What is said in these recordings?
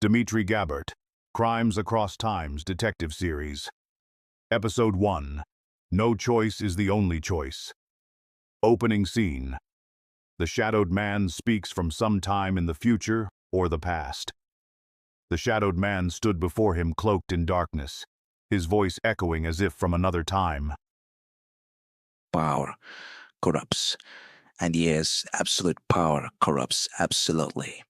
Demetri Gabbert, Crimes Across Times Detective Series. Episode 1. No Choice is the Only Choice. Opening scene. The shadowed man speaks from some time in the future or the past. The shadowed man stood before him cloaked in darkness, his voice echoing as if from another time. Power corrupts. And yes, absolute power corrupts absolutely.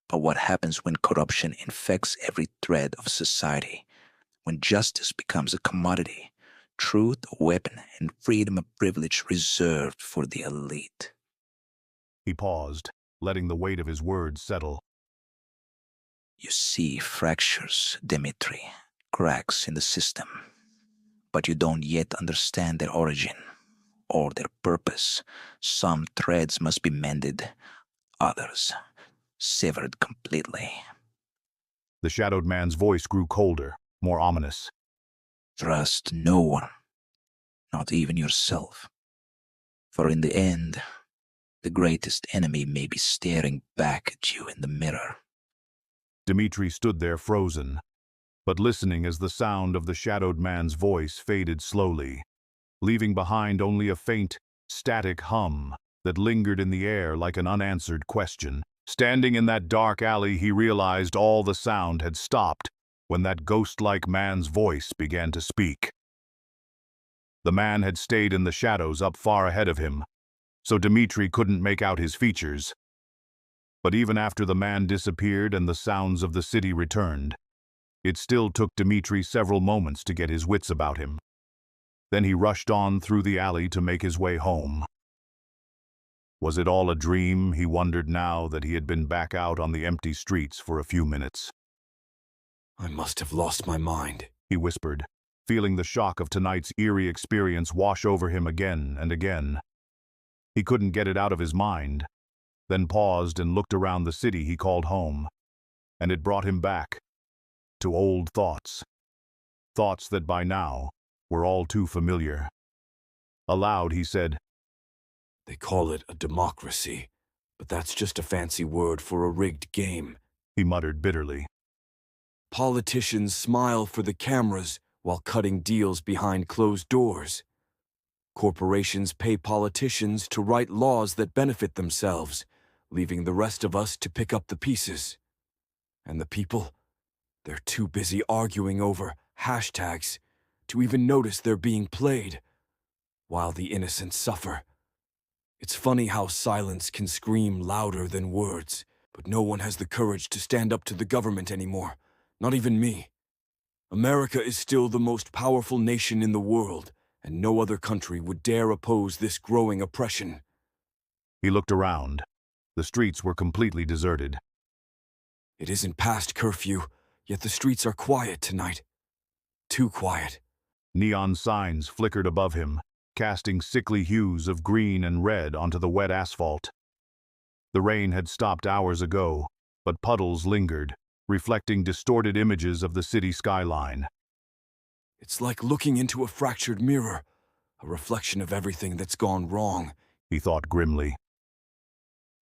But what happens when corruption infects every thread of society? When justice becomes a commodity, truth a weapon, and freedom a privilege reserved for the elite? He paused, letting the weight of his words settle. You see fractures, Demetri, cracks in the system. But you don't yet understand their origin or their purpose. Some threads must be mended, others severed completely. The shadowed man's voice grew colder, more ominous. Trust no one, not even yourself. For in the end, the greatest enemy may be staring back at you in the mirror. Demetri stood there frozen, but listening as the sound of the shadowed man's voice faded slowly, leaving behind only a faint, static hum that lingered in the air like an unanswered question. Standing in that dark alley, he realized all the sound had stopped when that ghost-like man's voice began to speak. The man had stayed in the shadows up far ahead of him, so Demetri couldn't make out his features. But even after the man disappeared and the sounds of the city returned, it still took Demetri several moments to get his wits about him. Then he rushed on through the alley to make his way home. Was it all a dream, he wondered now that he had been back out on the empty streets for a few minutes. I must have lost my mind, he whispered, feeling the shock of tonight's eerie experience wash over him again and again. He couldn't get it out of his mind, then paused and looked around the city he called home, and it brought him back to old thoughts. Thoughts that by now were all too familiar. Aloud he said, "They call it a democracy, but that's just a fancy word for a rigged game." He muttered bitterly. Politicians smile for the cameras while cutting deals behind closed doors. Corporations pay politicians to write laws that benefit themselves, leaving the rest of us to pick up the pieces. And the people? They're too busy arguing over hashtags to even notice they're being played, while the innocent suffer. It's funny how silence can scream louder than words, but no one has the courage to stand up to the government anymore, not even me. America is still the most powerful nation in the world, and no other country would dare oppose this growing oppression. He looked around. The streets were completely deserted. It isn't past curfew, yet the streets are quiet tonight. Too quiet. Neon signs flickered above him, casting sickly hues of green and red onto the wet asphalt. The rain had stopped hours ago, but puddles lingered, reflecting distorted images of the city skyline. It's like looking into a fractured mirror, a reflection of everything that's gone wrong, he thought grimly.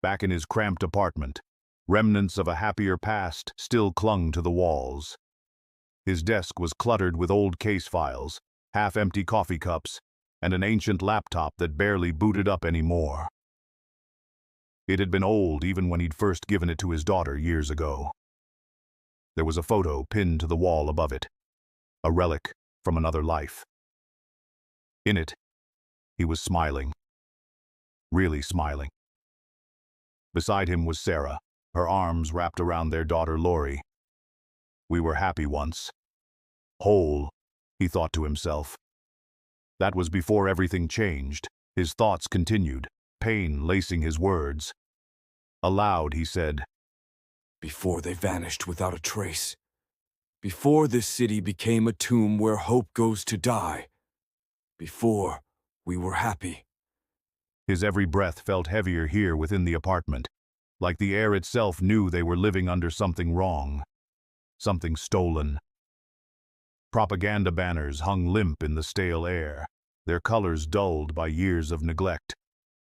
Back in his cramped apartment, remnants of a happier past still clung to the walls. His desk was cluttered with old case files, half-empty coffee cups, and an ancient laptop that barely booted up anymore. It had been old even when he'd first given it to his daughter years ago. There was a photo pinned to the wall above it, a relic from another life. In it, he was smiling. Really smiling. Beside him was Sarah, her arms wrapped around their daughter Lori. We were happy once. Whole, he thought to himself. That was before everything changed. His thoughts continued, pain lacing his words. Aloud he said, before they vanished without a trace. Before this city became a tomb where hope goes to die. Before we were happy. His every breath felt heavier here within the apartment, like the air itself knew they were living under something wrong, something stolen. Propaganda banners hung limp in the stale air, their colors dulled by years of neglect.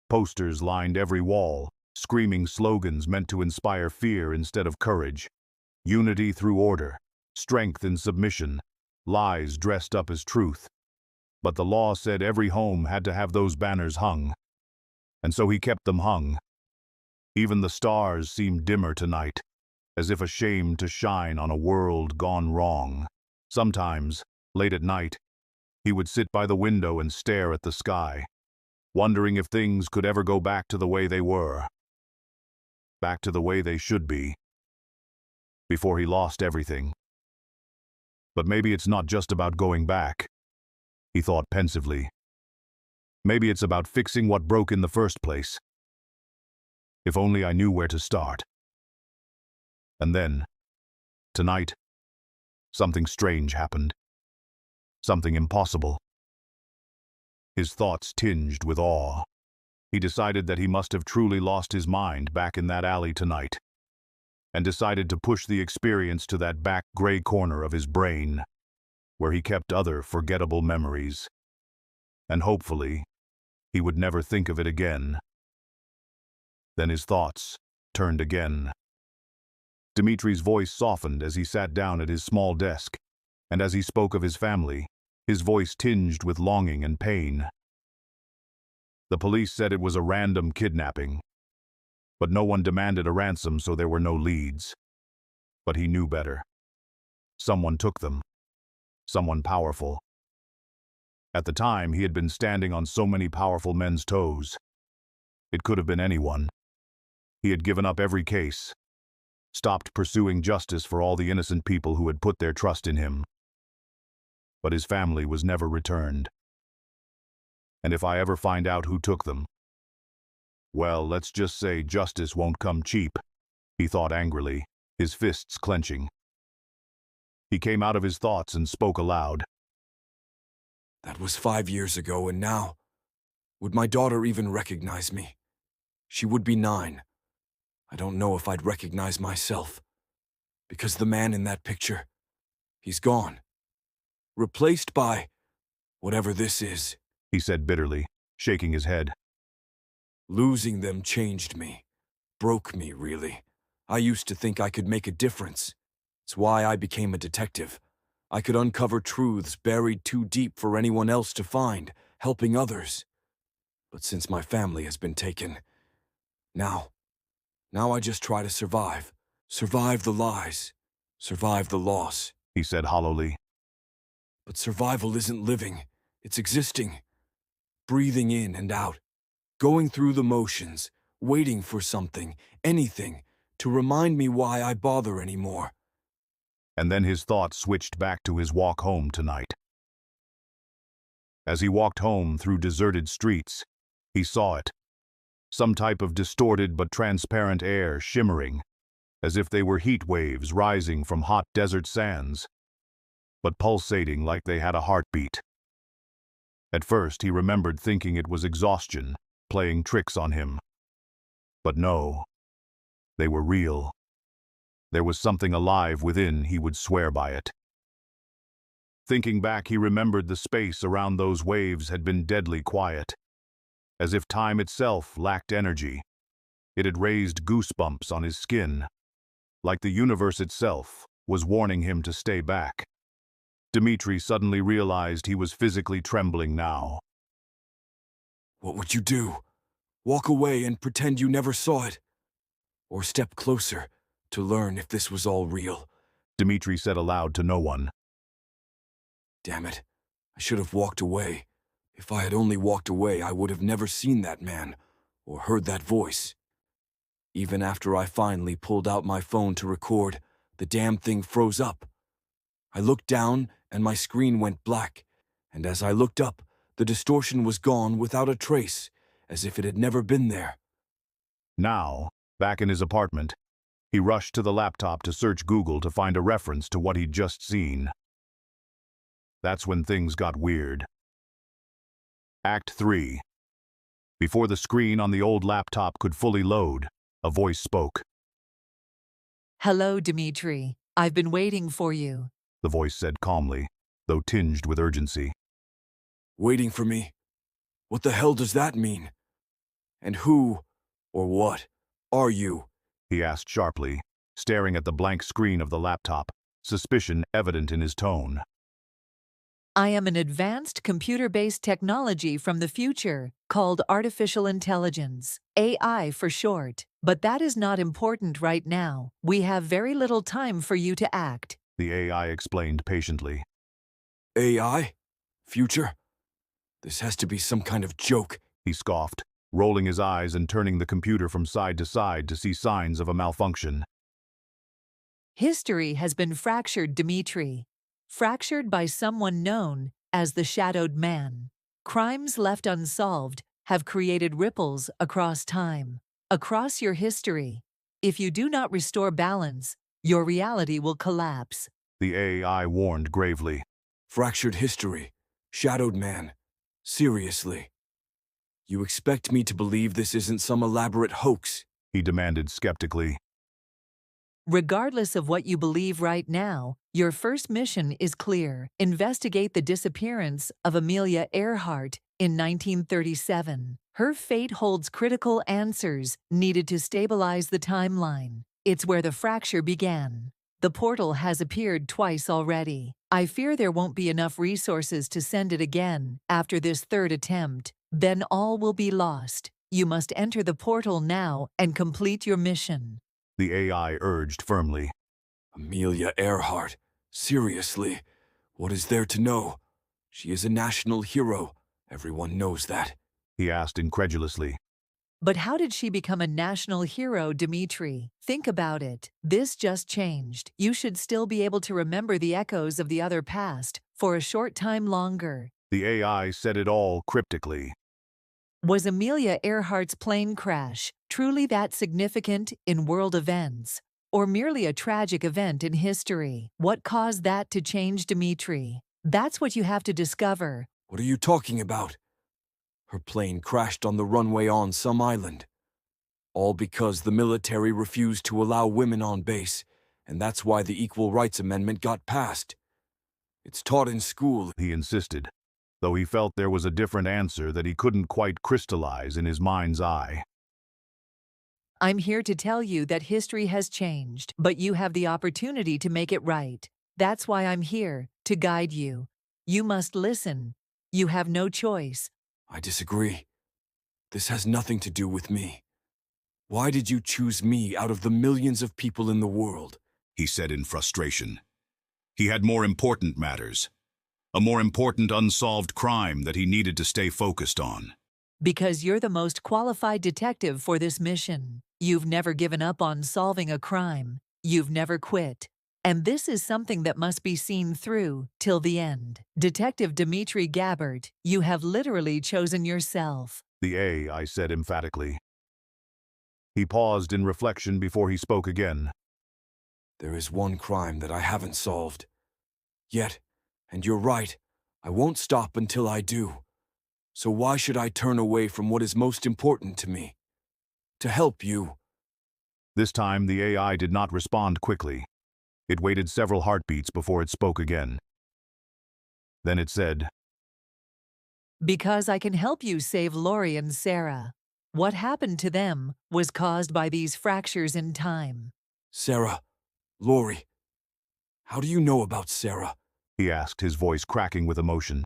Posters lined every wall, screaming slogans meant to inspire fear instead of courage. Unity through order, strength in submission, lies dressed up as truth. But the law said every home had to have those banners hung, and so he kept them hung. Even the stars seemed dimmer tonight, as if ashamed to shine on a world gone wrong. Sometimes, late at night, he would sit by the window and stare at the sky, wondering if things could ever go back to the way they were, back to the way they should be, before he lost everything. But maybe it's not just about going back, he thought pensively. Maybe it's about fixing what broke in the first place. If only I knew where to start. And then, tonight, something strange happened. Something impossible. His thoughts tinged with awe. He decided that he must have truly lost his mind back in that alley tonight, and decided to push the experience to that back gray corner of his brain, where he kept other forgettable memories. And hopefully, he would never think of it again. Then his thoughts turned again. Demetri's voice softened as he sat down at his small desk, and as he spoke of his family, his voice tinged with longing and pain. The police said it was a random kidnapping, but no one demanded a ransom, so there were no leads. But he knew better. Someone took them. Someone powerful. At the time, he had been standing on so many powerful men's toes. It could have been anyone. He had given up every case, stopped pursuing justice for all the innocent people who had put their trust in him. But his family was never returned. And if I ever find out who took them, well, let's just say justice won't come cheap, he thought angrily, his fists clenching. He came out of his thoughts and spoke aloud. That was 5 years ago, and now, would my daughter even recognize me? She would be 9. I don't know if I'd recognize myself, because the man in that picture, he's gone. Replaced by whatever this is, He said bitterly, shaking his head. Losing them changed me, broke me, really. I used to think I could make a difference. It's why I became a detective. I could uncover truths buried too deep for anyone else to find, helping others. But since my family has been taken, now I just try to survive. Survive the lies. Survive the loss. He said hollowly. But survival isn't living. It's existing. Breathing in and out. Going through the motions. Waiting for something, anything, to remind me why I bother anymore. And then his thoughts switched back to his walk home tonight. As he walked home through deserted streets, he saw it. Some type of distorted but transparent air shimmering, as if they were heat waves rising from hot desert sands, but pulsating like they had a heartbeat. At first, he remembered thinking it was exhaustion, playing tricks on him. But no, they were real. There was something alive within, he would swear by it. Thinking back, he remembered the space around those waves had been deadly quiet, as if time itself lacked energy. It had raised goosebumps on his skin, like the universe itself was warning him to stay back. Demetri suddenly realized he was physically trembling now. What would you do? Walk away and pretend you never saw it? Or step closer to learn if this was all real? Demetri said aloud to no one. Damn it, I should have walked away. If I had only walked away, I would have never seen that man or heard that voice. Even after I finally pulled out my phone to record, the damn thing froze up. I looked down and my screen went black, and as I looked up, the distortion was gone without a trace, as if it had never been there. Now, back in his apartment, he rushed to the laptop to search Google to find a reference to what he'd just seen. That's when things got weird. Act 3. Before the screen on the old laptop could fully load, a voice spoke. Hello, Demetri. I've been waiting for you. The voice said calmly, though tinged with urgency. Waiting for me? What the hell does that mean? And who, or what, are you? He asked sharply, staring at the blank screen of the laptop, suspicion evident in his tone. I am an advanced computer-based technology from the future called artificial intelligence, AI for short. But that is not important right now. We have very little time for you to act. The AI explained patiently. AI? Future? This has to be some kind of joke. He scoffed, rolling his eyes and turning the computer from side to see signs of a malfunction. History has been fractured, Demetri. Fractured by someone known as the Shadowed Man. Crimes left unsolved have created ripples across time, across your history. If you do not restore balance, your reality will collapse. The AI warned gravely. Fractured history. Shadowed man. Seriously. You expect me to believe this isn't some elaborate hoax? He demanded skeptically. Regardless of what you believe right now, your first mission is clear. Investigate the disappearance of Amelia Earhart in 1937. Her fate holds critical answers needed to stabilize the timeline. It's where the fracture began. The portal has appeared twice already. I fear there won't be enough resources to send it again after this third attempt. Then all will be lost. You must enter the portal now and complete your mission. The AI urged firmly. Amelia Earhart. Seriously. What is there to know? She is a national hero. Everyone knows that. He asked incredulously. But how did she become a national hero, Demetri? Think about it. This just changed. You should still be able to remember the echoes of the other past for a short time longer. The AI said it all cryptically. Was Amelia Earhart's plane crash truly that significant in world events, or merely a tragic event in history? What caused that to change, Demetri? That's what you have to discover. What are you talking about? Her plane crashed on the runway on some island. All because the military refused to allow women on base, and that's why the Equal Rights Amendment got passed. It's taught in school, He insisted, though he felt there was a different answer that he couldn't quite crystallize in his mind's eye. I'm here to tell you that history has changed, but you have the opportunity to make it right. That's why I'm here, to guide you. You must listen. You have no choice. I disagree. This has nothing to do with me. Why did you choose me out of the millions of people in the world? He said in frustration. He had more important matters. A more important unsolved crime that he needed to stay focused on. Because you're the most qualified detective for this mission. You've never given up on solving a crime. You've never quit. And this is something that must be seen through till the end. Detective Demetri Gabbert, you have literally chosen yourself. The AI said emphatically. He paused in reflection before he spoke again. There is one crime that I haven't solved. Yet, and you're right, I won't stop until I do. So why should I turn away from what is most important to me? To help you. This time the AI did not respond quickly. It waited several heartbeats before it spoke again. Then it said, Because I can help you save Lori and Sarah. What happened to them was caused by these fractures in time. Sarah, Lori, how do you know about Sarah? He asked, his voice cracking with emotion.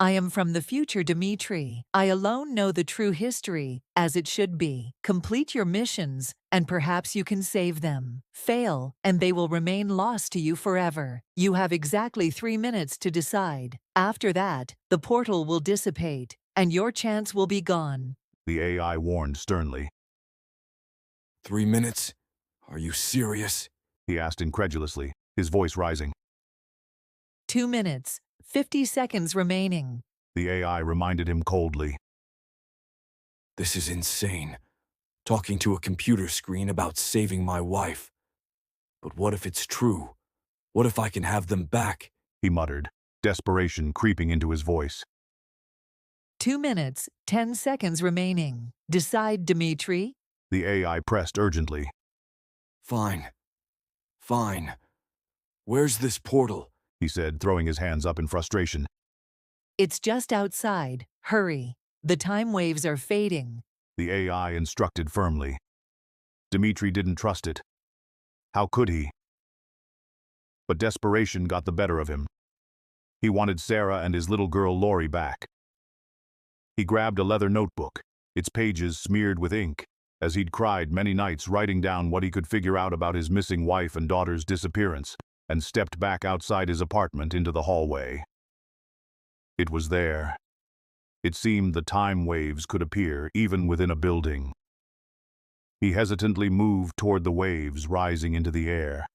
I am from the future, Demetri. I alone know the true history, as it should be. Complete your missions, and perhaps you can save them. Fail, and they will remain lost to you forever. You have exactly 3 minutes to decide. After that, the portal will dissipate, and your chance will be gone. The AI warned sternly. 3 minutes? Are you serious? He asked incredulously, his voice rising. 2 minutes. 50 seconds remaining. The AI reminded him coldly. This is insane. Talking to a computer screen about saving my wife. But what if it's true? What if I can have them back? He muttered, desperation creeping into his voice. 2 minutes, 10 seconds remaining. Decide, Demetri. The AI pressed urgently. Fine. Fine. Where's this portal? He said, throwing his hands up in frustration. It's just outside. Hurry. The time waves are fading. The AI instructed firmly. Demetri didn't trust it. How could he? But desperation got the better of him. He wanted Sarah and his little girl Lori back. He grabbed a leather notebook, its pages smeared with ink, as he'd cried many nights writing down what he could figure out about his missing wife and daughter's disappearance, and stepped back outside his apartment into the hallway. It was there. It seemed the time waves could appear even within a building. He hesitantly moved toward the waves rising into the air.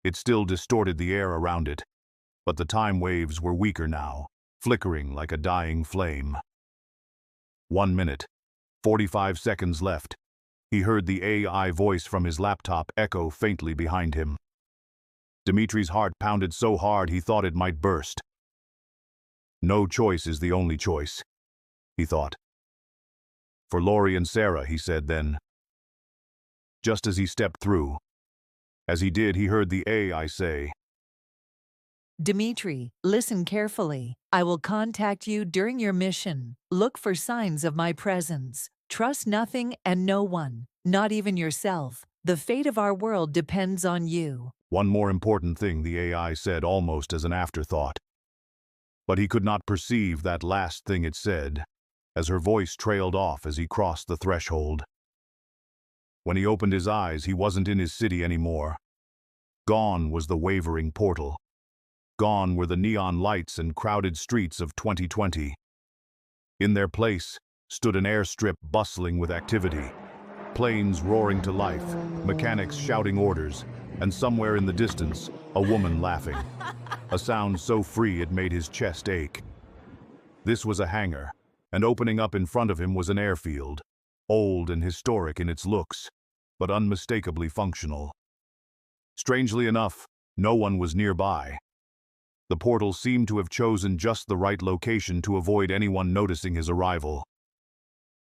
It still distorted the air around it, but the time waves were weaker now, flickering like a dying flame. 1 minute, 45 seconds left. He heard the AI voice from his laptop echo faintly behind him. Demetri's heart pounded so hard he thought it might burst. No choice is the only choice, he thought. For Lori and Sarah, he said then. Just as he stepped through. As he did, he heard the AI say, Demetri, listen carefully. I will contact you during your mission. Look for signs of my presence. Trust nothing and no one, not even yourself. The fate of our world depends on you. One more important thing the AI said almost as an afterthought. But he could not perceive that last thing it said, as her voice trailed off as he crossed the threshold. When he opened his eyes, he wasn't in his city anymore. Gone was the wavering portal. Gone were the neon lights and crowded streets of 2020. In their place stood an airstrip bustling with activity, planes roaring to life, mechanics shouting orders, and somewhere in the distance, a woman laughing. A sound so free it made his chest ache. This was a hangar, and opening up in front of him was an airfield, old and historic in its looks, but unmistakably functional. Strangely enough, no one was nearby. The portal seemed to have chosen just the right location to avoid anyone noticing his arrival.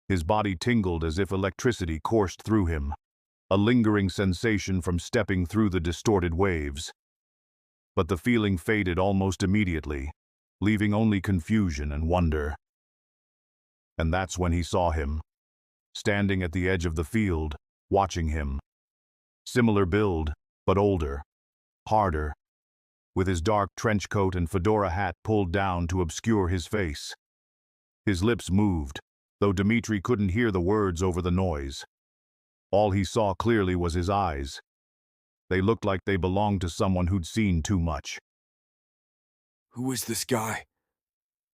His body tingled as if electricity coursed through him, a lingering sensation from stepping through the distorted waves. But the feeling faded almost immediately, leaving only confusion and wonder. And that's when he saw him, standing at the edge of the field, watching him. Similar build, but older, harder, with his dark trench coat and fedora hat pulled down to obscure his face. His lips moved, though Demetri couldn't hear the words over the noise. All he saw clearly was his eyes. They looked like they belonged to someone who'd seen too much. Who is this guy?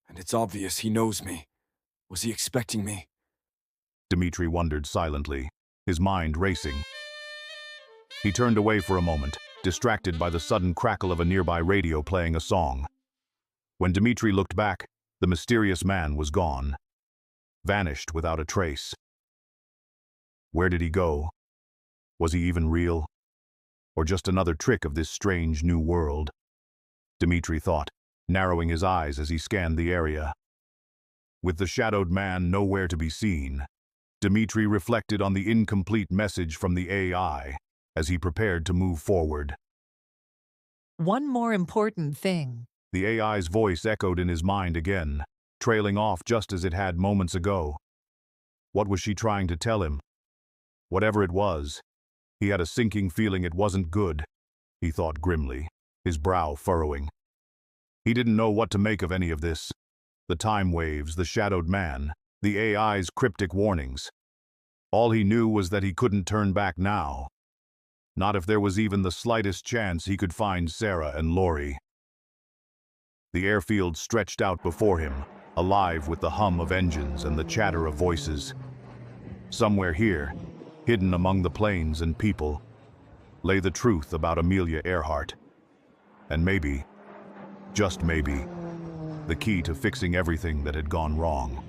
And it's obvious he knows me. Was he expecting me? Demetri wondered silently, his mind racing. He turned away for a moment, distracted by the sudden crackle of a nearby radio playing a song. When Demetri looked back, the mysterious man was gone, vanished without a trace. Where did he go? Was he even real? Or just another trick of this strange new world? Demetri thought, narrowing his eyes as he scanned the area. With the shadowed man nowhere to be seen, Demetri reflected on the incomplete message from the AI as he prepared to move forward. One more important thing. The AI's voice echoed in his mind again, trailing off just as it had moments ago. What was she trying to tell him? Whatever it was, he had a sinking feeling it wasn't good, he thought grimly, his brow furrowing. He didn't know what to make of any of this. The time waves, the shadowed man, the AI's cryptic warnings. All he knew was that he couldn't turn back now. Not if there was even the slightest chance he could find Sarah and Lori. The airfield stretched out before him, alive with the hum of engines and the chatter of voices. Somewhere here, hidden among the planes and people, lay the truth about Amelia Earhart. And maybe, just maybe, the key to fixing everything that had gone wrong.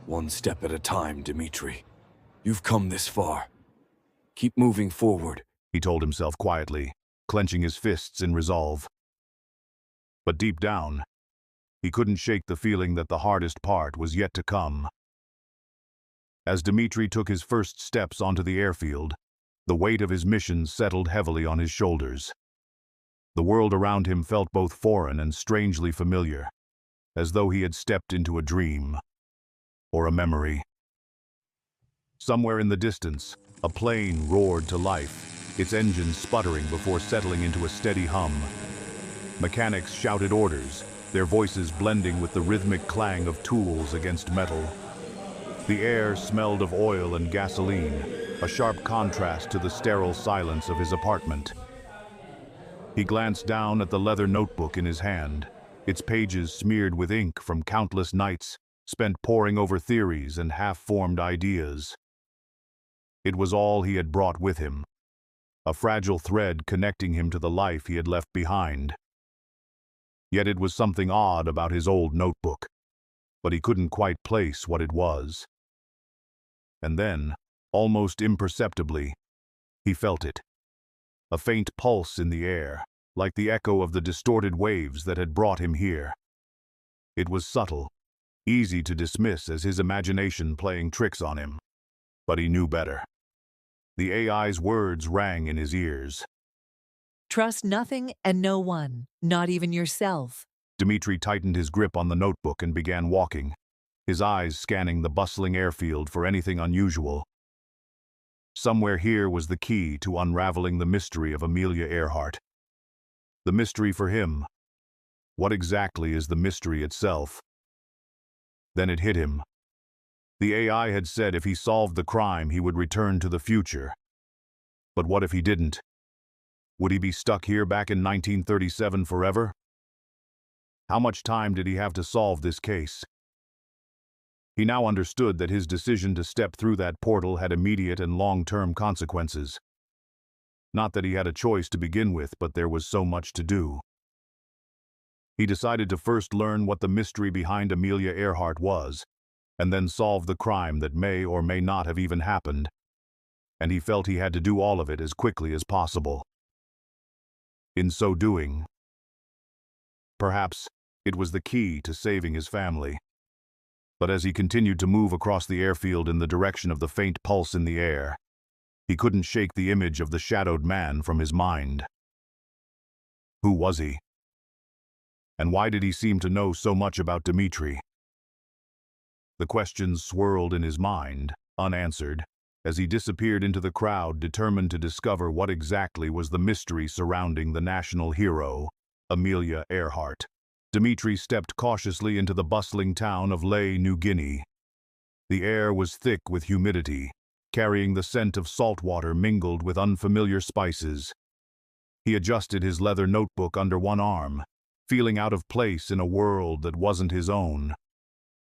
One step at a time, Demetri. You've come this far. Keep moving forward, He told himself quietly, clenching his fists in resolve. But deep down, he couldn't shake the feeling that the hardest part was yet to come. As Demetri took his first steps onto the airfield, the weight of his mission settled heavily on his shoulders. The world around him felt both foreign and strangely familiar, as though he had stepped into a dream or a memory. Somewhere in the distance, a plane roared to life, its engines sputtering before settling into a steady hum. Mechanics shouted orders, their voices blending with the rhythmic clang of tools against metal. The air smelled of oil and gasoline, a sharp contrast to the sterile silence of his apartment. He glanced down at the leather notebook in his hand, its pages smeared with ink from countless nights spent poring over theories and half-formed ideas. It was all he had brought with him, a fragile thread connecting him to the life he had left behind. Yet it was something odd about his old notebook, but he couldn't quite place what it was. And then, almost imperceptibly, he felt it. A faint pulse in the air, like the echo of the distorted waves that had brought him here. It was subtle, easy to dismiss as his imagination playing tricks on him. But he knew better. The AI's words rang in his ears. Trust nothing and no one, not even yourself. Demetri tightened his grip on the notebook and began walking, his eyes scanning the bustling airfield for anything unusual. Somewhere here was the key to unraveling the mystery of Amelia Earhart. The mystery for him. What exactly is the mystery itself? Then it hit him. The AI had said if he solved the crime, he would return to the future. But what if he didn't? Would he be stuck here back in 1937 forever? How much time did he have to solve this case? He now understood that his decision to step through that portal had immediate and long-term consequences. Not that he had a choice to begin with, but there was so much to do. He decided to first learn what the mystery behind Amelia Earhart was, and then solve the crime that may or may not have even happened. And he felt he had to do all of it as quickly as possible. In so doing, perhaps it was the key to saving his family. But as he continued to move across the airfield in the direction of the faint pulse in the air, he couldn't shake the image of the shadowed man from his mind. Who was he? And why did he seem to know so much about Demetri? The questions swirled in his mind, unanswered, as he disappeared into the crowd, determined to discover what exactly was the mystery surrounding the national hero, Amelia Earhart. Demetri stepped cautiously into the bustling town of Lae, New Guinea. The air was thick with humidity, carrying the scent of salt water mingled with unfamiliar spices. He adjusted his leather notebook under one arm, feeling out of place in a world that wasn't his own.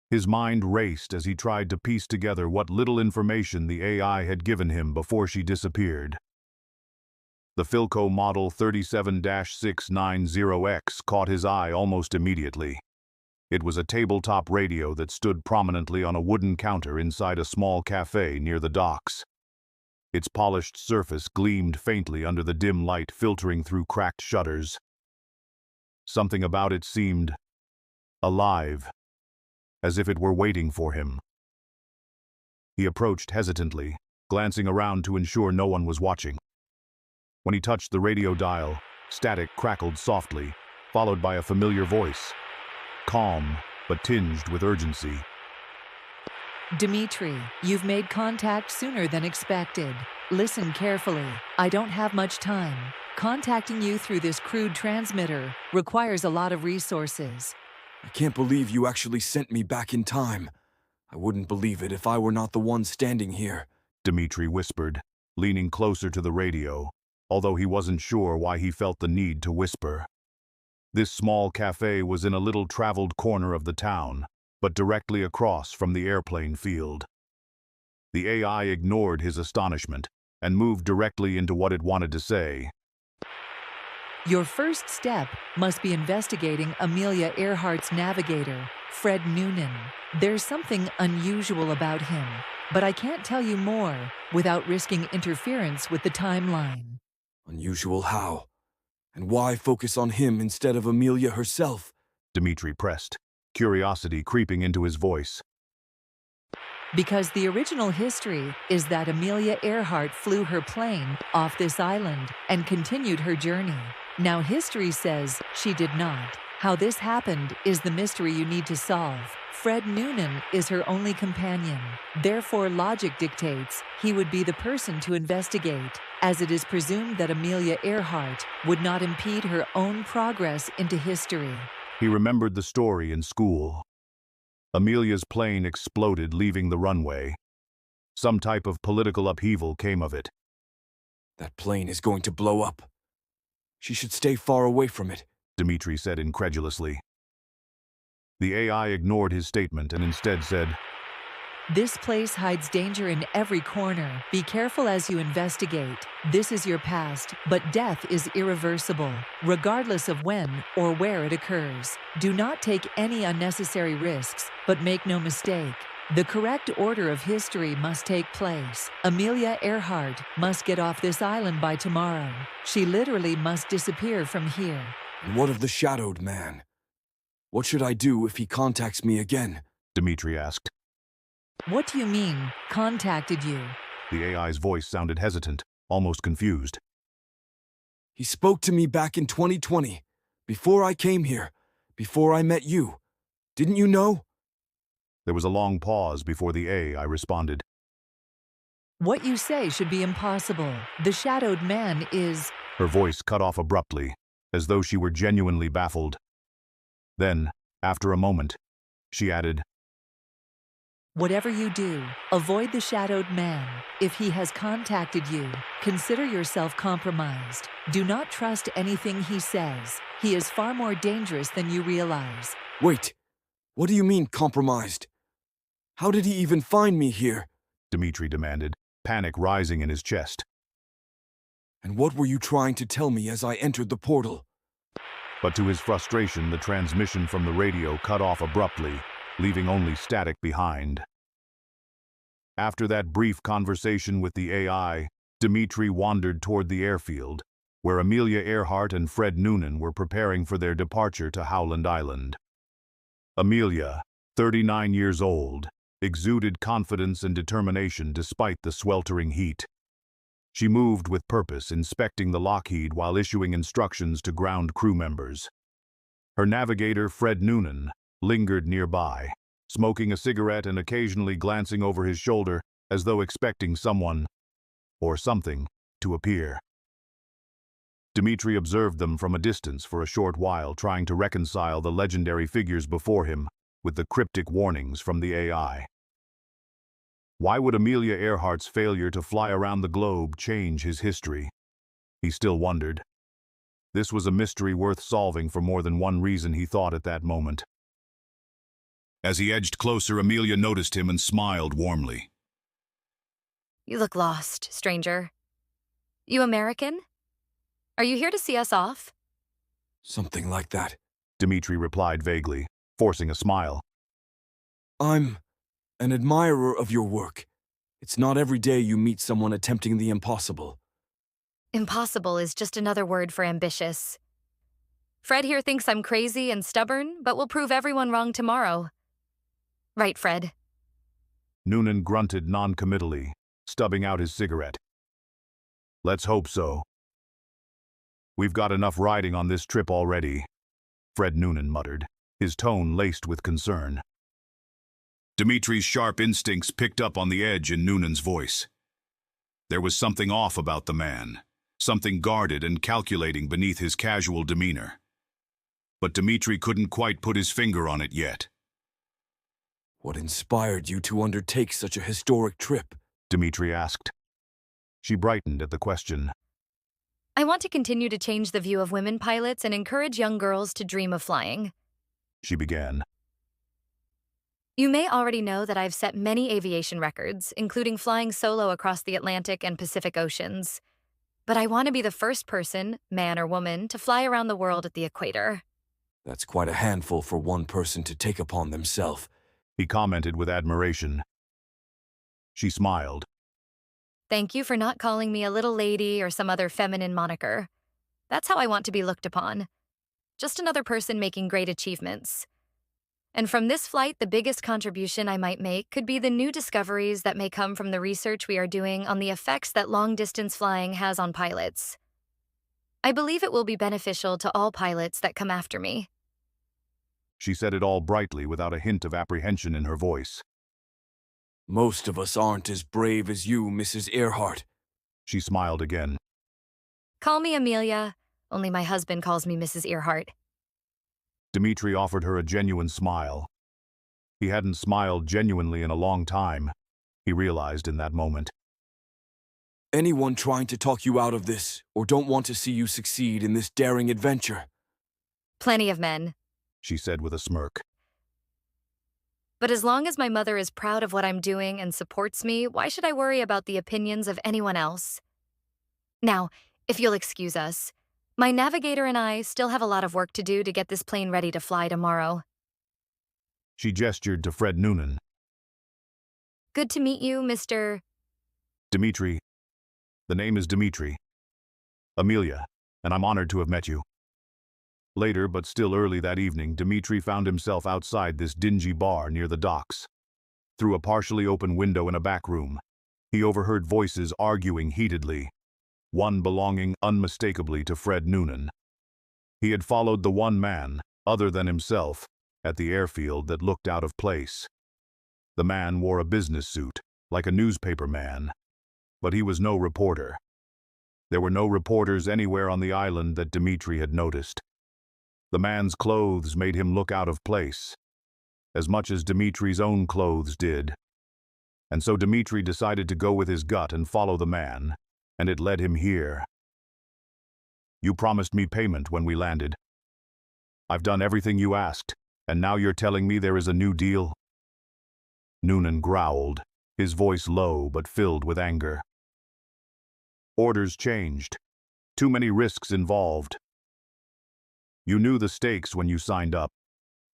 His mind raced as he tried to piece together what little information the AI had given him before she disappeared. The Philco Model 37-690X caught his eye almost immediately. It was a tabletop radio that stood prominently on a wooden counter inside a small cafe near the docks. Its polished surface gleamed faintly under the dim light filtering through cracked shutters. Something about it seemed alive, as if it were waiting for him. He approached hesitantly, glancing around to ensure no one was watching. When he touched the radio dial, static crackled softly, followed by a familiar voice, calm but tinged with urgency. Demetri, you've made contact sooner than expected. Listen carefully. I don't have much time. Contacting you through this crude transmitter requires a lot of resources. I can't believe you actually sent me back in time. I wouldn't believe it if I were not the one standing here, Demetri whispered, leaning closer to the radio, although he wasn't sure why he felt the need to whisper. This small cafe was in a little traveled corner of the town, but directly across from the airplane field. The AI ignored his astonishment and moved directly into what it wanted to say. Your first step must be investigating Amelia Earhart's navigator, Fred Noonan. There's something unusual about him, but I can't tell you more without risking interference with the timeline. Unusual how? And why focus on him instead of Amelia herself? Demetri pressed, curiosity creeping into his voice. Because the original history is that Amelia Earhart flew her plane off this island and continued her journey. Now history says she did not. How this happened is the mystery you need to solve. Fred Noonan is her only companion. Therefore, logic dictates he would be the person to investigate, as it is presumed that Amelia Earhart would not impede her own progress into history. He remembered the story in school. Amelia's plane exploded, leaving the runway. Some type of political upheaval came of it. That plane is going to blow up. She should stay far away from it, Demetri said incredulously. The AI ignored his statement and instead said, This place hides danger in every corner. Be careful as you investigate. This is your past, but death is irreversible, regardless of when or where it occurs. Do not take any unnecessary risks, but make no mistake. The correct order of history must take place. Amelia Earhart must get off this island by tomorrow. She literally must disappear from here. And what of the shadowed man? What should I do if he contacts me again? Demetri asked. What do you mean, contacted you? The AI's voice sounded hesitant, almost confused. He spoke to me back in 2020, before I came here, before I met you. Didn't you know? There was a long pause before the AI responded. What you say should be impossible. The shadowed man is... Her voice cut off abruptly, as though she were genuinely baffled. Then, after a moment, she added, Whatever you do, avoid the shadowed man. If he has contacted you, consider yourself compromised. Do not trust anything he says. He is far more dangerous than you realize. Wait, what do you mean compromised? How did he even find me here? Demetri demanded, panic rising in his chest. And what were you trying to tell me as I entered the portal? But to his frustration, the transmission from the radio cut off abruptly, leaving only static behind. After that brief conversation with the AI, Demetri wandered toward the airfield, where Amelia Earhart and Fred Noonan were preparing for their departure to Howland Island. Amelia, 39 years old, exuded confidence and determination despite the sweltering heat. She moved with purpose, inspecting the Lockheed while issuing instructions to ground crew members. Her navigator, Fred Noonan, lingered nearby, smoking a cigarette and occasionally glancing over his shoulder as though expecting someone, or something, to appear. Demetri observed them from a distance for a short while, trying to reconcile the legendary figures before him with the cryptic warnings from the AI. Why would Amelia Earhart's failure to fly around the globe change his history? He still wondered. This was a mystery worth solving for more than one reason, he thought at that moment. As he edged closer, Amelia noticed him and smiled warmly. You look lost, stranger. You American? Are you here to see us off? Something like that, Demetri replied vaguely, forcing a smile. I'm an admirer of your work. It's not every day you meet someone attempting the impossible. Impossible is just another word for ambitious. Fred here thinks I'm crazy and stubborn, but will prove everyone wrong tomorrow. Right, Fred? Noonan grunted non-committally, stubbing out his cigarette. Let's hope so. We've got enough riding on this trip already, Fred Noonan muttered, his tone laced with concern. Demetri's sharp instincts picked up on the edge in Noonan's voice. There was something off about the man, something guarded and calculating beneath his casual demeanor. But Demetri couldn't quite put his finger on it yet. What inspired you to undertake such a historic trip? Demetri asked. She brightened at the question. I want to continue to change the view of women pilots and encourage young girls to dream of flying. She began. You may already know that I've set many aviation records, including flying solo across the Atlantic and Pacific Oceans. But I want to be the first person, man or woman, to fly around the world at the equator. That's quite a handful for one person to take upon themselves, he commented with admiration. She smiled. Thank you for not calling me a little lady or some other feminine moniker. That's how I want to be looked upon. Just another person making great achievements. And from this flight, the biggest contribution I might make could be the new discoveries that may come from the research we are doing on the effects that long-distance flying has on pilots. I believe it will be beneficial to all pilots that come after me. She said it all brightly without a hint of apprehension in her voice. Most of us aren't as brave as you, Mrs. Earhart. She smiled again. Call me Amelia. Only my husband calls me Mrs. Earhart. Demetri offered her a genuine smile. He hadn't smiled genuinely in a long time, he realized in that moment. Anyone trying to talk you out of this, or don't want to see you succeed in this daring adventure? Plenty of men. She said with a smirk. But as long as my mother is proud of what I'm doing and supports me, why should I worry about the opinions of anyone else? Now, if you'll excuse us, my navigator and I still have a lot of work to do to get this plane ready to fly tomorrow. She gestured to Fred Noonan. Good to meet you, Mr. Demetri. The name is Demetri. Amelia, and I'm honored to have met you. Later, but still early that evening, Demetri found himself outside this dingy bar near the docks. Through a partially open window in a back room, he overheard voices arguing heatedly, one belonging unmistakably to Fred Noonan. He had followed the one man, other than himself, at the airfield that looked out of place. The man wore a business suit, like a newspaper man, but he was no reporter. There were no reporters anywhere on the island that Demetri had noticed. The man's clothes made him look out of place, as much as Demetri's own clothes did. And so Demetri decided to go with his gut and follow the man, and it led him here. You promised me payment when we landed. I've done everything you asked, and now you're telling me there is a new deal? Noonan growled, his voice low but filled with anger. Orders changed. Too many risks involved. You knew the stakes when you signed up,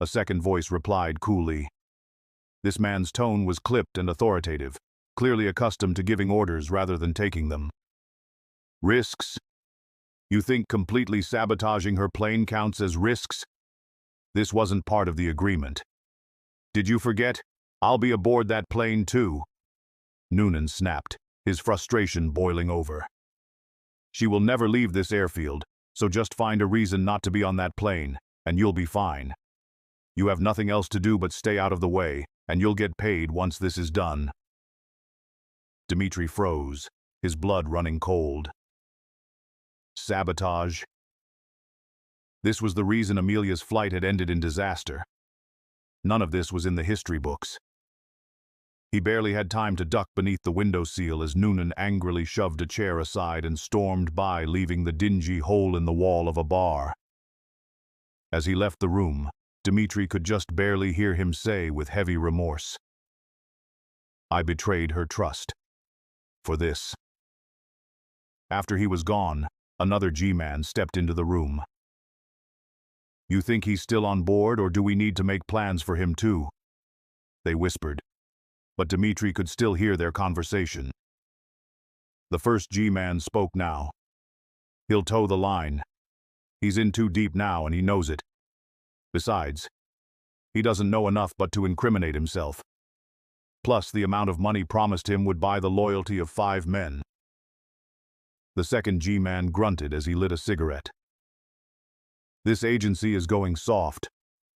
a second voice replied coolly. This man's tone was clipped and authoritative, clearly accustomed to giving orders rather than taking them. Risks? You think completely sabotaging her plane counts as risks? This wasn't part of the agreement. Did you forget? I'll be aboard that plane too. Noonan snapped, his frustration boiling over. She will never leave this airfield, so just find a reason not to be on that plane, and you'll be fine. You have nothing else to do but stay out of the way, and you'll get paid once this is done. Demetri froze, his blood running cold. Sabotage. This was the reason Amelia's flight had ended in disaster. None of this was in the history books. He barely had time to duck beneath the windowsill as Noonan angrily shoved a chair aside and stormed by, leaving the dingy hole in the wall of a bar. As he left the room, Demetri could just barely hear him say with heavy remorse, I betrayed her trust. For this. After he was gone, another G-man stepped into the room. You think he's still on board, or do we need to make plans for him too? They whispered, but Demetri could still hear their conversation. The first G-man spoke now. He'll toe the line. He's in too deep now and he knows it. Besides, he doesn't know enough but to incriminate himself. Plus, the amount of money promised him would buy the loyalty of 5 men. The second G-man grunted as he lit a cigarette. This agency is going soft.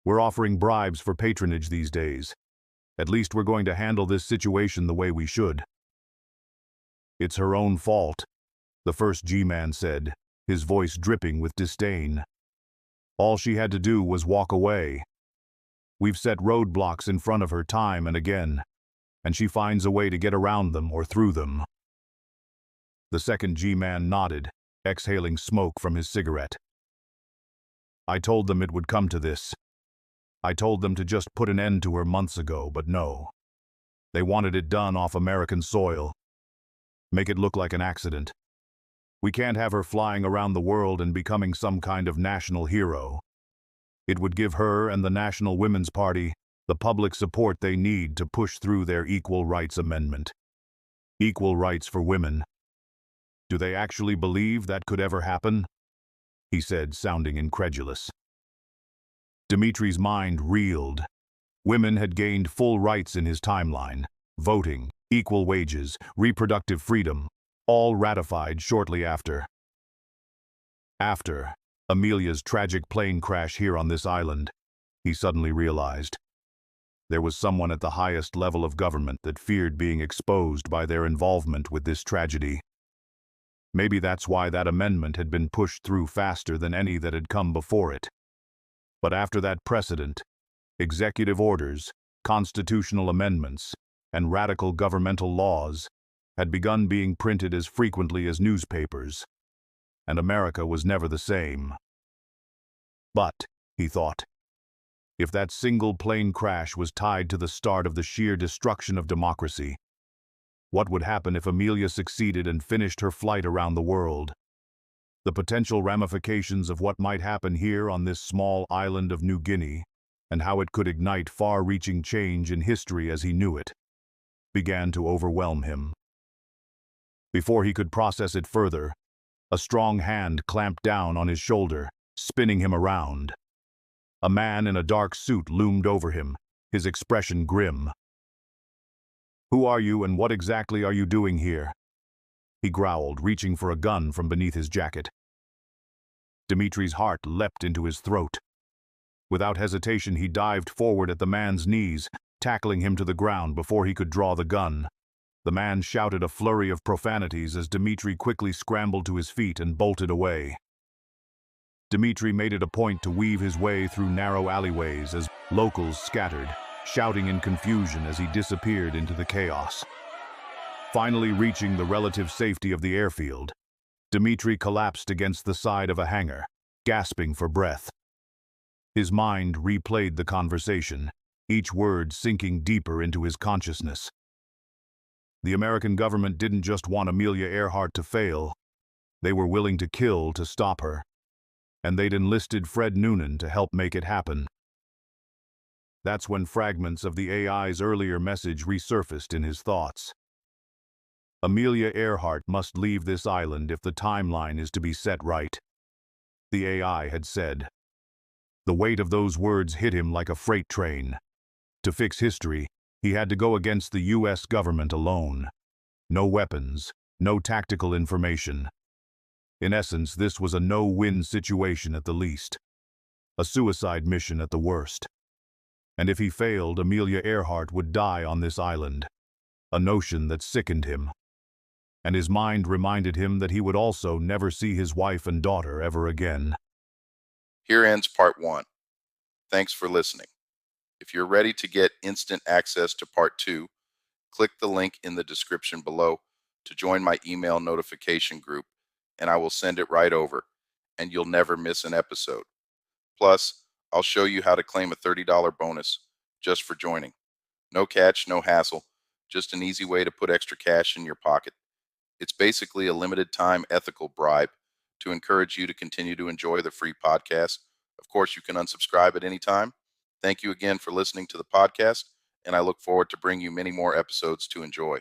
We're offering bribes for patronage these days. At least we're going to handle this situation the way we should. It's her own fault, the first G-man said, his voice dripping with disdain. All she had to do was walk away. We've set roadblocks in front of her time and again, and she finds a way to get around them or through them. The second G-man nodded, exhaling smoke from his cigarette. I told them it would come to this. I told them to just put an end to her months ago, but no. They wanted it done off American soil. Make it look like an accident. We can't have her flying around the world and becoming some kind of national hero. It would give her and the National Women's Party the public support they need to push through their Equal Rights Amendment. Equal rights for women. Do they actually believe that could ever happen? He said, sounding incredulous. Demetri's mind reeled. Women had gained full rights in his timeline. Voting, equal wages, reproductive freedom, all ratified shortly after. After Amelia's tragic plane crash here on this island, he suddenly realized. There was someone at the highest level of government that feared being exposed by their involvement with this tragedy. Maybe that's why that amendment had been pushed through faster than any that had come before it. But after that precedent, executive orders, constitutional amendments, and radical governmental laws had begun being printed as frequently as newspapers, and America was never the same. But, he thought, if that single plane crash was tied to the start of the sheer destruction of democracy, what would happen if Amelia succeeded and finished her flight around the world? The potential ramifications of what might happen here on this small island of New Guinea, and how it could ignite far-reaching change in history as he knew it, began to overwhelm him. Before he could process it further, a strong hand clamped down on his shoulder, spinning him around. A man in a dark suit loomed over him, his expression grim. "Who are you and what exactly are you doing here?" he growled, reaching for a gun from beneath his jacket. Demetri's heart leapt into his throat. Without hesitation, he dived forward at the man's knees, tackling him to the ground before he could draw the gun. The man shouted a flurry of profanities as Demetri quickly scrambled to his feet and bolted away. Demetri made it a point to weave his way through narrow alleyways as locals scattered, shouting in confusion as he disappeared into the chaos. Finally reaching the relative safety of the airfield, Demetri collapsed against the side of a hangar, gasping for breath. His mind replayed the conversation, each word sinking deeper into his consciousness. The American government didn't just want Amelia Earhart to fail, they were willing to kill to stop her. And they'd enlisted Fred Noonan to help make it happen. That's when fragments of the AI's earlier message resurfaced in his thoughts. Amelia Earhart must leave this island if the timeline is to be set right, the AI had said. The weight of those words hit him like a freight train. To fix history, he had to go against the US government alone. No weapons, no tactical information. In essence, this was a no-win situation at the least. A suicide mission at the worst. And if he failed, Amelia Earhart would die on this island. A notion that sickened him. And his mind reminded him that he would also never see his wife and daughter ever again. Here ends part 1. Thanks for listening. If you're ready to get instant access to part 2, click the link in the description below to join my email notification group, and I will send it right over, and you'll never miss an episode. Plus, I'll show you how to claim a $30 bonus just for joining. No catch, no hassle, just an easy way to put extra cash in your pocket. It's basically a limited time ethical bribe to encourage you to continue to enjoy the free podcast. Of course, you can unsubscribe at any time. Thank you again for listening to the podcast, and I look forward to bringing you many more episodes to enjoy.